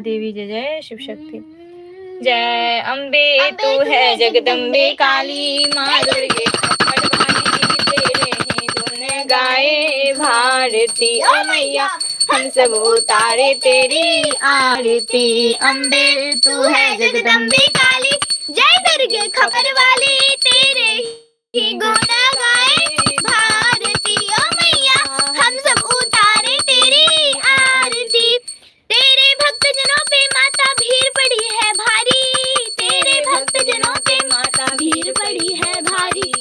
देवी जय जय शिव शक्ति। जय अम्बे तू है जगदम्बे काली, माँ दुर्गे खप्पड़वाली, तेरे ही गुण गाए भारती ओ मैया, हम सब उतारे तेरी आरती। अम्बे तू है जगदम्बे काली, जय दुर्गे खप्पड़वाली, तेरे ही गुण गाए भारती ओ मैया, हम सब उतारे तेरी आरती। तेरे भक्तजनों पे माता भीड़ पड़ी है भारी, तेरे भक्तजनों पे माता भीड़ पड़ी है भारी।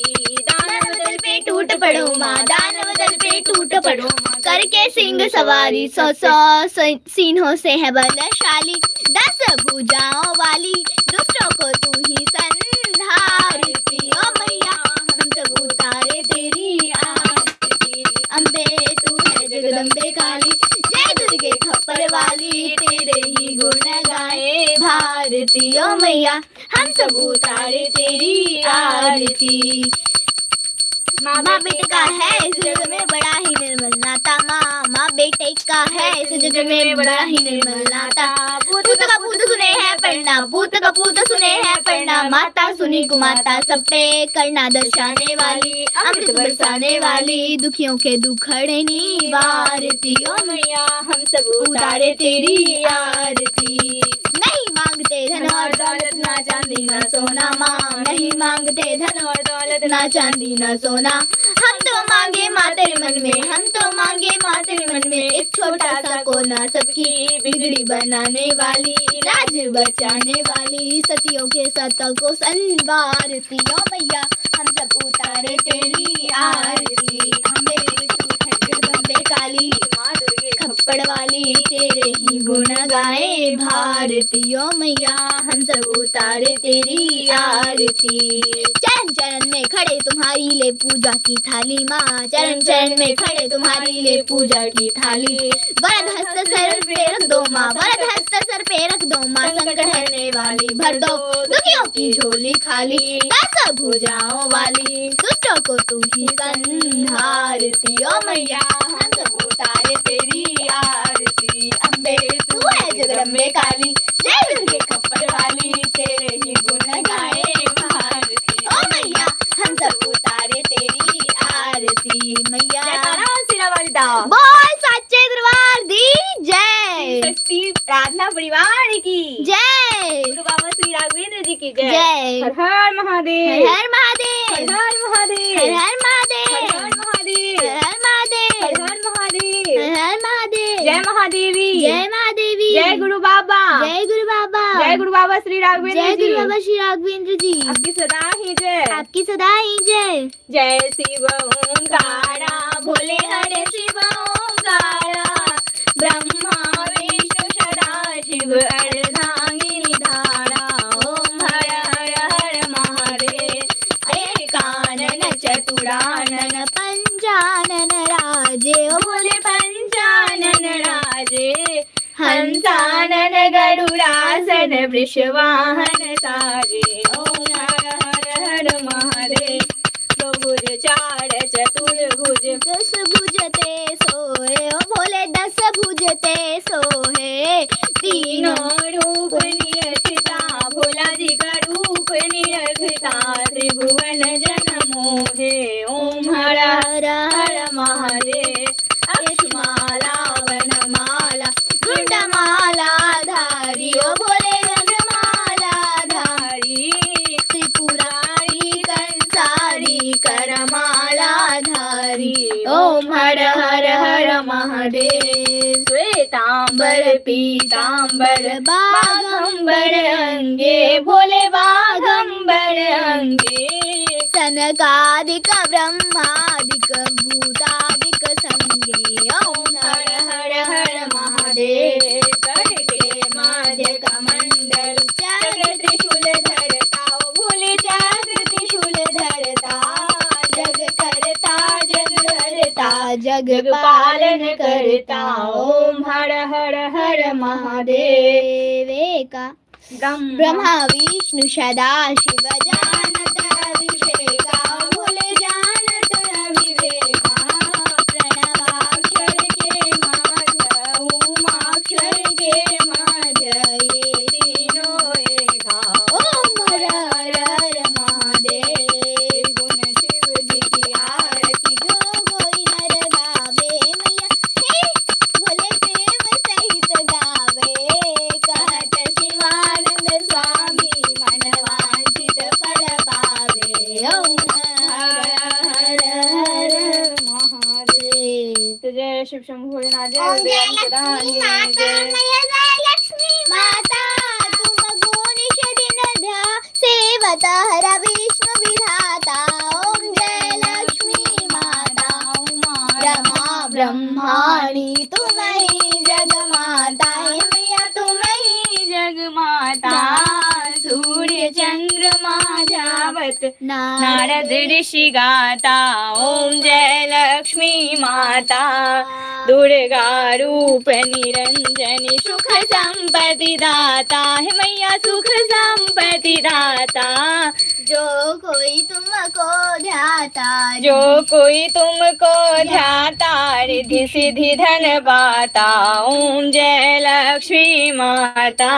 दानव दल पे टूट पड़ो माँ, दानव दल पे टूट पड़ो माँ, करके सिंह सवारी, सौ सिन्हों से है बलशाली, 10 भुजाओं वाली, दुष्टों को तू ही संहारती ओ मैया, हम सब उतारे तेरी आरती। अम्बे तू है जगदम्बे काली, जय दुर्गे खप्पड़वाली, तेरे ही गुण गाए भारती ओ मैया, हम सब उतारे तेरी आरती। माँ बेटे का है इस जग में बड़ा ही निर्मल नाता, माँ बेटे का है इस जग में बड़ा ही निर्मल नाता। पूत का पूत सुने हैं पढ़ना, पूत का पूत सुने हैं पढ़ना, माता सुनी कुमाता, सब पे करना दर्शाने वाली, अमृत बरसाने वाली, दुखियों के दुखड़े निवारती ओ मैया, हम सब उतारे तेरी आरती। नहीं मांगते धन और दौलत, ना चांदी ना सोना माँ, नहीं मांगते धन और दौलत, ना चांदी ना सोना, हम तो मांगे माँ तेरे मन में, हम तो मांगे माँ तेरे मन में, एक छोटा सा कोना सबकी बिगड़ी बनाने वाली, लाज बचाने वाली, सतियों के सतों को संवारती ओ मैया, हम सब उतारे तेरी आरती। अम्बे तू है जगदम्बे काली, माँ दुर्गे खप्पड़वाली, तेरे ही गुण गाए भारती ओ मैया, हम सब उतारे तेरी आरती। चरण चरण में खड़े तुम्हारी ले पूजा की थाली माँ, चरण चरण में खड़े तुम्हारी ले पूजा की थाली, वरद हस्त सर पे रख दो माँ, वरद हस्त सर पे रख दो माँ, संकट हरने वाली, भर दो दुखियों की झोली खाली, 10 भुजाओं वाली, दुष्टों को तू ही संहारती ओ मैया, हम सब उतारे तेरी आरती। अम्बे तू है जगदम्बे काली, जय दुर्गे खप्पड़वाली, तेरे ही गुण गाए भारती ओ मैया, हम सब उतारे तेरी आरती। मैया बोल सच्चे दरबार दी जय, शक्ति प्रार्थना परिवार की जय, गुरु बाबा श्री राघवेंद्र जी की जय। हर हर महादेव, हर हर महादेव, हर हर महादेव, हर हर महादेव, हर हर महादेव, हर हर महादेव, हर हर महादेव, हर हर महादेव। जय महादेवी, जय महादेवी, जय गुरु बाबा, जय गुरु बाबा, जय गुरु बाबा श्री राघवेंद्र जी, जय गुरु बाबा श्री राघवेंद्र जी, आपकी सदा ही जय, आपकी सदा ही जय। जय शिव ओंकारा, भोले हरे शिव ओंकारा, ब्रह्मा विष्णु सदा शिव अर्धांगिनी धारा, ओम हर हर हर महादेव, एकानन चतुरानन पंचानन राजे, ओ भोले पंचानन राजे, हंसानन गरुड़ासन वृषवाहन साजे, ओम हर हर हर महादेव, भुज 4 चतुर्भुज, 10 भुजते सोहे, ओ भोले 10 भुजते सोहे, तीनों रूप निरखता, भोला जी का रूप निरखता, त्रिभुवन जन मोहे, ओम हर हर हर महादेव, अक्षमाला वनमाला गुंडमाला धारी, ओ भोले गंधमाला धारी, त्रिपुरारी कंसारी करमाला धारी, ओम हर हर हर महादेव। श्वेतांबर पीतांबर बागंबर अंगे, भोले बागंबर अंगे, सनकादिक ब्रह्मादिक भूतादिक संगे, ओम हर हर हर महादेव। करके माध्य कमंडल, चक्र त्रिशूल धरता, ओ भोले चक्र त्रिशूल धरता, जग करता जग हरता, जग पालन करता, ओम हर हर हर महादेव। एका ब्रह्मा विष्णु सदा शिव जानत अभिषेका, भोले जानत अविवेका, प्रणवाक्षर के माझ, उमाक्षर के माझ, शिव शंभु भोलेनाथ जय गुरुदेव सदानंद जय लक्ष्मी माता तुम गुणिश दिन ध्या सेवत हर विष्णु विधाता ओम जय लक्ष्मी माता रमा ब्रह्माणी तुम ही जग माता हे मैया तुम ही जग माता सूर्य चंद्रमा जावत नारद ऋषि गाता ओम जय लक्ष्मी माता दुर्गा रूप निरंजनी सुख संपत्ति दाता है मैया सुख संपत्ति दाता जो कोई तुमको ध्याता जो कोई तुमको ध्याता रिद्धि सिद्धि धन पाता ओम जय लक्ष्मी माता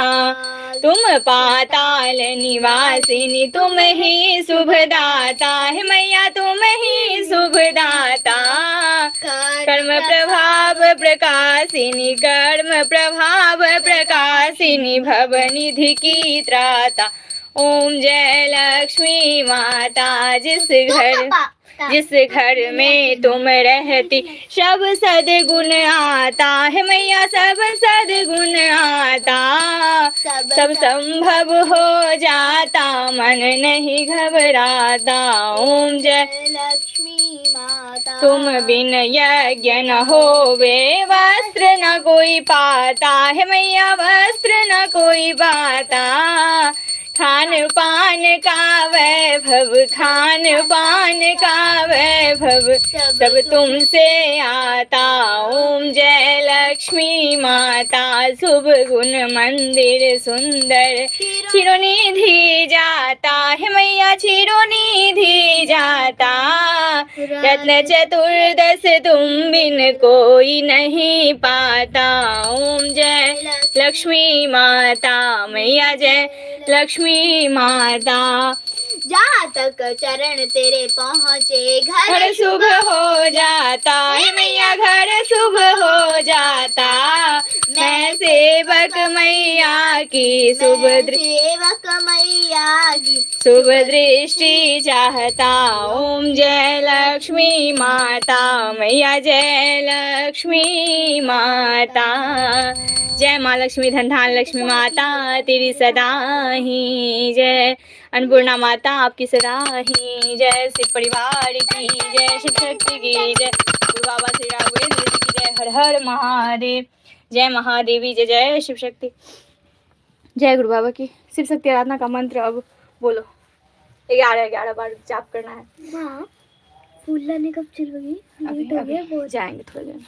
तुम पाताल निवासिनी तुम ही शुभदाता है मैया तुम ही शुभदाता कर्म प्रभाव प्रकाशिनी कर्म प्रभाव प्रकाशिनी भवनिधि की त्राता ओम जय लक्ष्मी माता जिस घर में तुम रहती सब सद्गुण आता है मैया सब सद्गुण आता सब संभव हो जाता मन नहीं घबराता ओम जय लक्ष्मी माता तुम बिन यज्ञ न होवे वस्त्र न कोई पाता है मैया वस्त्र न कोई पाता खान पान का वैभव खान पान का वैभव सब तुमसे आता ओम जय लक्ष्मी माता शुभ गुण मंदिर सुंदर चिरनिधि जाता है मैया चिरनिधि जाता रत्न चतुर्दश तुम बिन कोई नहीं पाता ओम जय लक्ष्मी माता मैया जय लक्ष्मी माता जहाँ तक चरण तेरे पहुँचे घर शुभ हो जाता है मैया घर शुभ हो जाता मैं सेवक मैया की शुभ सेवक मैया की शुभ दृष्टि चाहता ओम जय लक्ष्मी माता मैया जय लक्ष्मी माता जय माँ लक्ष्मी धन लक्ष्मी माता तेरी सदा ही जय अन्नपूर्णा माता आपकी सदा ही जय शिव परिवार की जय शिव शक्ति की जय गुरु बाबा श्री राघवेंद्र जी की जय हर हर महादेव जय महादेवी जय जय शिव शक्ति जय गुरु बाबा की शिव शक्ति आराधना का मंत्र अब बोलो 11 बार जाप करना है। माँ फूल लाने कब चलोगी जाएंगे थोड़ी देर में।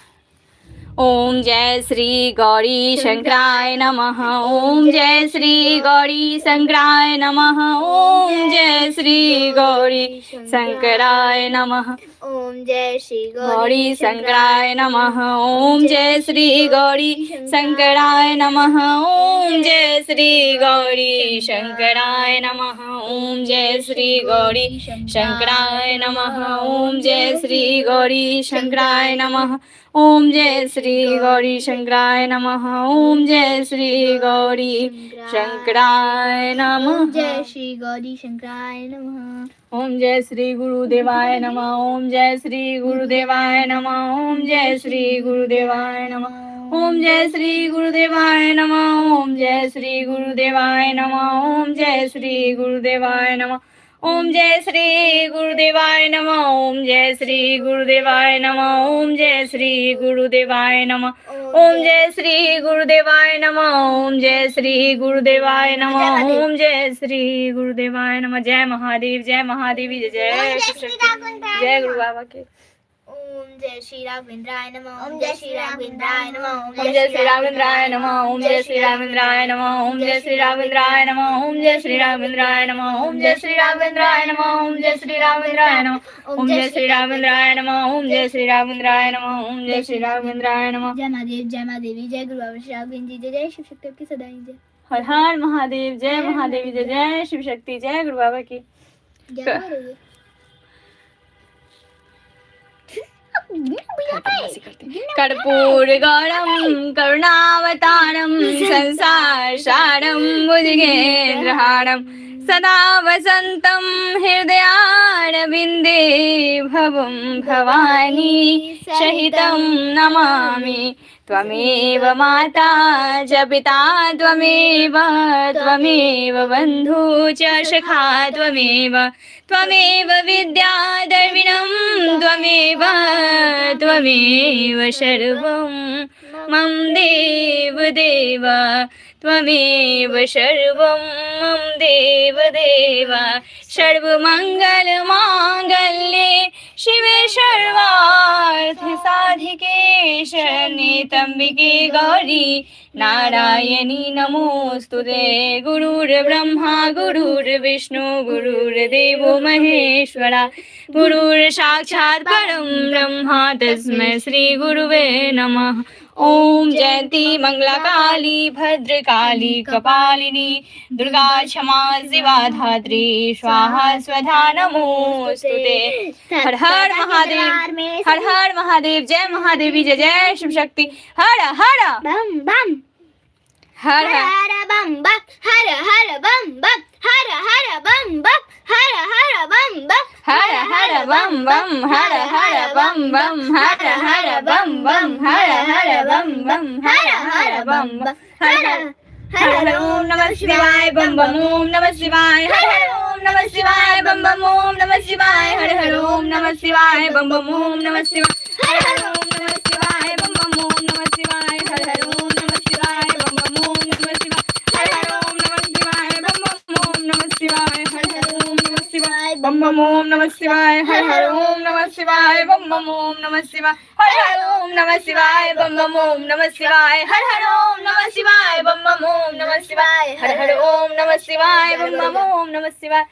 ओम जय श्री गौरी शंकराय नमः ओम जय श्री गौरी शंकराय नमः ओम जय श्री गौरी शंकराय नमः ओम जय श्री गौरी शंकराय नमः ओम जय श्री गौरी शंकराय नमः ओम जय श्री गौरी शंकराय नमः ओम जय श्री गौरी शंकराय नमः ओम जय श्री गौरी शंकराय नमः ओम जय श्री गौरी शंकराय नमः ओम जय श्री गौरी शंकराय नमः जय श्री गौरी शंकराय नमः ओम जय श्री गुरुदेवाय नमः ओम जय श्री गुरुदेवाय नमः ओम जय श्री गुरुदेवाय नमः ओम जय श्री गुरुदेवाय नमः ओम जय श्री गुरुदेवाय नमः ओम जय श्री गुरुदेवाय नमः ओम जय श्री गुरुदेवाय नमः ओम जय श्री गुरुदेवाय नमः ओम जय श्री गुरुदेवाय नमः ओम जय श्री गुरुदेवाय नमः ओम जय श्री गुरुदेवाय नमः ओम जय श्री गुरुदेवाय नमः जय महादेव जय महादेवी जय जय जय गुरु बाबा के ओम जय श्री राघवेंद्राय नमः ओम जय श्री राघवेंद्राय नमः ओम जय श्री राघवेंद्राय नमः ओम जय श्री राघवेंद्राय नमः ओम जय श्री राघवेंद्राय नमः ओम जय श्री राघवेंद्राय नमः ओम जय श्री राघवेंद्राय नमः ओम जय श्री राघवेंद्राय नमः ओम जय श्री राघवेंद्राय नमः ओम जय श्री राघवेंद्राय नमः ओम जय श्री राघवेंद्राय नमः जय महादेव जय महादेवी जय गुरु बाबा श्री राघवेंद्र जी जय शिव शक्ति की सदा जय हर हर महादेव जय महादेवी जय जय शिव शक्ति जय गुरु बाबा की कर्पूर गौरम करुणावतारम संसार सारम भुजगेंद्रहारम सदा वसन्तं हृदयारविन्दे भवं भवानी सहितं नमामि त्वमेव माता च पिता त्वमेव त्वमेव बन्धु च सखा त्वमेव त्वमेव विद्या द्रविणं त्वमेव त्वमेव सर्वं मम देव देव त्वमेव सर्वं मम देव देव सर्वमङ्गलमाङ्गल्ये शिवे सर्वार्थसाधिके शरण्ये त्र्यम्बके गौरी नारायणी नमोऽस्तुते गुरुर्ब्रह्मा गुरुर्विष्णु गुरुर्देवो महेश्वरा गुरुर्साक्षात् परं ब्रह्म तस्मै श्री गुरुवे नमः। ओम जयंती मंगला काली भद्रकाली कपालिनी दुर्गा क्षमा शिवा धात्री स्वाहा स्वधा नमोस्तुते। हर हर महादेव, हर हर महादेव, जय महादेवी, जय जय शिव शक्ति। हर हर बम बम, हर हर हर बम बम, हर हर बम बम, हर हर बम बम, हर हर बम बम, हर हर बम बम, हर हर बम बम, हर हर बम बम, हर हर बम बम, हर हर बम बम, हर हर ओम नमः शिवाय बम बम ओम नमः शिवाय, हर हर ओम नमः शिवाय बम बम ओम नमः शिवाय, हर हर ओम नमः शिवाय बम बम ओम नमः शिवाय, हर हर ओम नमः शिवाय बम बम ओम नमः शिवाय, हर हर ओम नमः शिवाय बम बम ओम नमः शिवाय, हर हर ओम नमः शिवाय बम बम ओम नमः शिवाय, हर हर ओम नमः शिवाय बम बम ओम नमः शिवाय, हर हर ओम नमः शिवाय बम बम ओम नमः शिवाय, हर हर ओम नमः शिवाय बम बम ओम नमः शिवाय, हर हर ओम नमः शिवाय बम बम ओम नमः शिवाय, हर हर ओम नमः शिवाय बम बम ओम नमः शिवाय।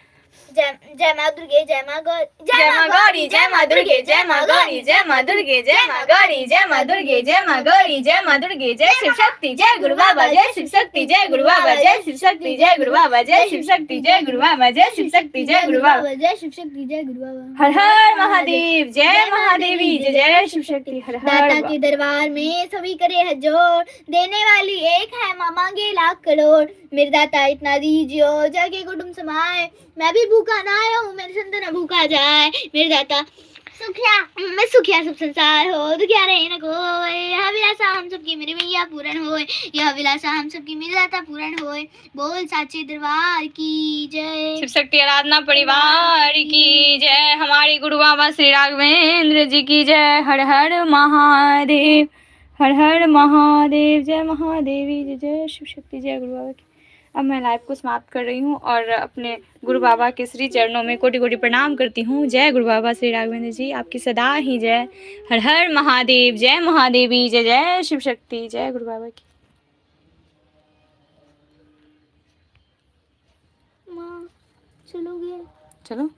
जय माँ दुर्गे, जय माँ गौरी, जय माँ गौरी, जय माँ दुर्गे, जय माँ गौरी, जय माँ दुर्गे, जय माँ गौरी, जय माँ दुर्गे, जय माँ गौरी, जय माँ दुर्गे, जय शिव शक्ति, जय गुरु बाबा, जय शिव शक्ति, जय गुरु बाबा, जय शिव शक्ति, जय गुरु बाबा, जय शिव शक्ति, जय गुरु बाबा, जय शिव शक्ति, जय गुरु बाबा, जय शिव शक्ति, जय गुरु बाबा। हर हर महादेव, जय महादेवी, जय जय शिव शक्ति, हर दाता हर। के दरबार में सभी करे है जोर, देने वाली एक है माँ मांगे लाख करोड़। मेरे दाता इतना दीजियो जगे कुटुंब समाए, मैं भी भूखा ना आया हूँ मेरे संत न भूखा जाए। मेरे दाता सुखिया, मैं सुखिया सब संसार हो, दुखिया रहे न कोई। यह विलासा हम सबकी मेरी मैया पूर्ण होए, यह विलासा हम सबकी मेरे दाता पूर्ण होए। बोल साचे दरबार की जय। शिव शक्ति आराधना परिवार की जय। हमारे गुरु बाबा श्री राघवेंद्र जी की जय। हर हर महादेव, हर हर महादेव, जय महादेवी, जय जय शिव शक्ति, जय गुरु बाबा की। अब मैं लाइव को समाप्त कर रही हूँ और अपने गुरु बाबा के श्री चरणों में कोटि कोटि प्रणाम करती हूँ। जय गुरु बाबा श्री राघवेंद्र जी, आपकी सदा ही जय। हर हर महादेव, जय महादेवी, जय जय शिव शक्ति, जय गुरु बाबा की। माँ चलोगे? चलो।